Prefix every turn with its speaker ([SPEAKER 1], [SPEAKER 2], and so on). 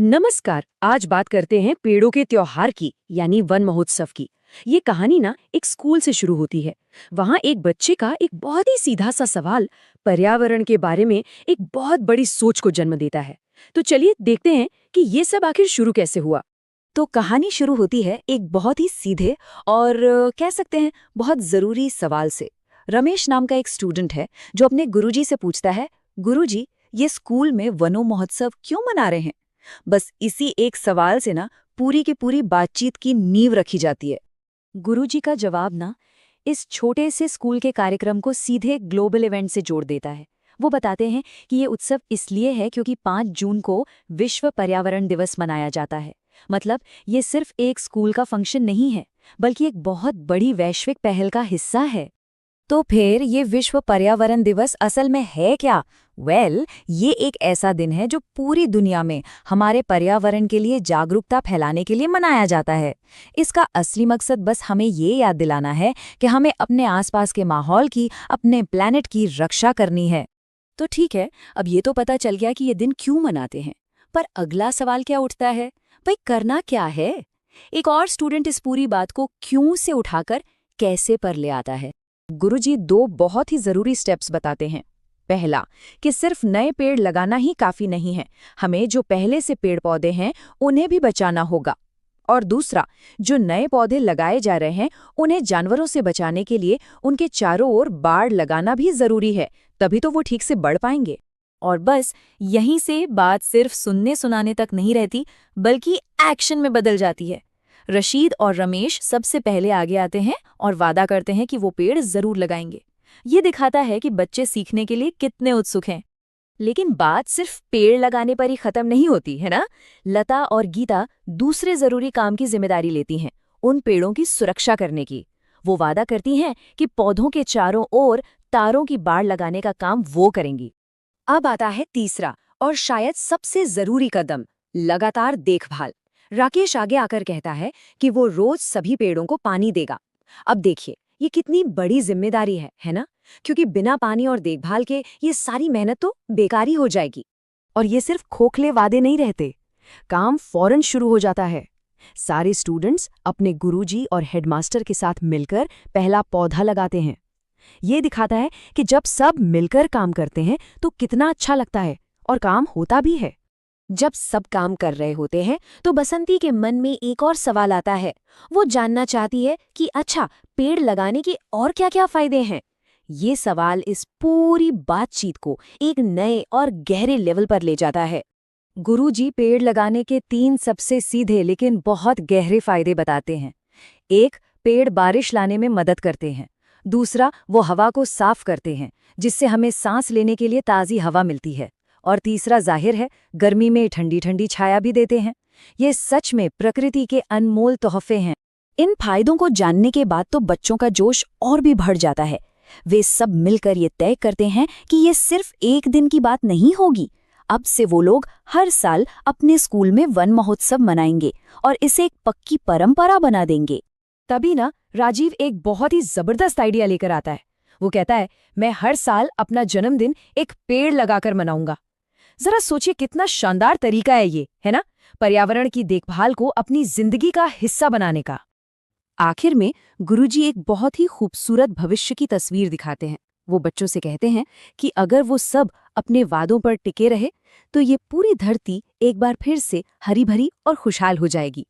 [SPEAKER 1] नमस्कार। आज बात करते हैं पेड़ों के त्योहार की, यानी वन महोत्सव की। ये कहानी ना एक स्कूल से शुरू होती है। वहाँ एक बच्चे का एक बहुत ही सीधा सा सवाल पर्यावरण के बारे में एक बहुत बड़ी सोच को जन्म देता है। तो चलिए देखते हैं कि ये सब आखिर शुरू कैसे हुआ।
[SPEAKER 2] तो कहानी शुरू होती है एक बहुत ही सीधे और कह सकते हैं बहुत जरूरी सवाल से। रमेश नाम का एक स्टूडेंट है जो अपने गुरुजी से पूछता है, गुरुजी, ये स्कूल में वनो महोत्सव क्यों मना रहे हैं? बस इसी एक सवाल से ना पूरी की पूरी बातचीत की नींव रखी जाती है। गुरुजी का जवाब ना इस छोटे से स्कूल के कार्यक्रम को सीधे ग्लोबल इवेंट से जोड़ देता है। वो बताते हैं कि ये उत्सव इसलिए है क्योंकि 5 जून को विश्व पर्यावरण दिवस मनाया जाता है। मतलब ये सिर्फ एक स्कूल का फंक्शन नहीं है, बल्कि एक बहुत बड़ी वैश्विक पहल का हिस्सा है। तो फिर ये विश्व पर्यावरण दिवस असल में है क्या? ये एक ऐसा दिन है जो पूरी दुनिया में हमारे पर्यावरण के लिए जागरूकता फैलाने के लिए मनाया जाता है। इसका असली मकसद बस हमें ये याद दिलाना है कि हमें अपने आसपास के माहौल की, अपने प्लैनेट की रक्षा करनी है। तो ठीक है, अब ये तो पता चल गया कि ये दिन क्यों मनाते हैं, पर अगला सवाल क्या उठता है? भाई करना क्या है? एक और स्टूडेंट इस पूरी बात को क्यों से उठाकर कैसे पर ले आता है। गुरुजी 2 बहुत ही जरूरी स्टेप्स बताते हैं। पहला, कि सिर्फ नए पेड़ लगाना ही काफी नहीं है, हमें जो पहले से पेड़ पौधे हैं उन्हें भी बचाना होगा। और दूसरा, जो नए पौधे लगाए जा रहे हैं उन्हें जानवरों से बचाने के लिए उनके चारों ओर बाड़ लगाना भी जरूरी है, तभी तो वो ठीक से बढ़ पाएंगे। और बस यहीं से बात सिर्फ सुनने सुनाने तक नहीं रहती, बल्कि एक्शन में बदल जाती है। रशीद और रमेश सबसे पहले आगे आते हैं और वादा करते हैं कि वो पेड़ जरूर लगाएंगे। ये दिखाता है कि बच्चे सीखने के लिए कितने उत्सुक हैं। लेकिन बात सिर्फ पेड़ लगाने पर ही खत्म नहीं होती है ना। लता और गीता दूसरे जरूरी काम की जिम्मेदारी लेती हैं, उन पेड़ों की सुरक्षा करने की। वो वादा करती हैं कि पौधों के चारों ओर तारों की बाड़ लगाने का काम वो करेंगी। अब आता है तीसरा और शायद सबसे जरूरी कदम, लगातार देखभाल। राकेश आगे आकर कहता है कि वो रोज सभी पेड़ों को पानी देगा। अब देखिए, ये कितनी बड़ी जिम्मेदारी है ना? क्योंकि बिना पानी और देखभाल के ये सारी मेहनत तो बेकार ही हो जाएगी। और ये सिर्फ खोखले वादे नहीं रहते, काम फौरन शुरू हो जाता है। सारे स्टूडेंट्स अपने गुरुजी और हेडमास्टर के साथ मिलकर पहला पौधा लगाते हैं। ये दिखाता है कि जब सब मिलकर काम करते हैं तो कितना अच्छा लगता है, और काम होता भी है। जब सब काम कर रहे होते हैं तो बसंती के मन में एक और सवाल आता है। वो जानना चाहती है कि अच्छा, पेड़ लगाने के और क्या-क्या फायदे हैं। ये सवाल इस पूरी बातचीत को एक नए और गहरे लेवल पर ले जाता है। गुरुजी पेड़ लगाने के 3 सबसे सीधे लेकिन बहुत गहरे फायदे बताते हैं। 1, पेड़ बारिश लाने में मदद करते हैं। दूसरा, वो हवा को साफ करते हैं, जिससे हमें सांस लेने के लिए ताज़ी हवा मिलती है। और तीसरा, जाहिर है, गर्मी में ठंडी ठंडी छाया भी देते हैं। ये सच में प्रकृति के अनमोल तोहफे हैं। इन फायदों को जानने के बाद तो बच्चों का जोश और भी बढ़ जाता है। वे सब मिलकर ये तय करते हैं कि ये सिर्फ एक दिन की बात नहीं होगी। अब से वो लोग हर साल अपने स्कूल में वन महोत्सव मनाएंगे और इसे एक पक्की परंपरा बना देंगे। तभी ना राजीव एक बहुत ही जबरदस्त आइडिया लेकर आता है। वो कहता है, मैं हर साल अपना जन्मदिन एक पेड़ लगाकर मनाऊंगा। जरा सोचिए, कितना शानदार तरीका है ना, पर्यावरण की देखभाल को अपनी जिंदगी का हिस्सा बनाने का। आखिर में गुरुजी एक बहुत ही खूबसूरत भविष्य की तस्वीर दिखाते हैं। वो बच्चों से कहते हैं कि अगर वो सब अपने वादों पर टिके रहे तो ये पूरी धरती एक बार फिर से हरी भरी और खुशहाल हो जाएगी।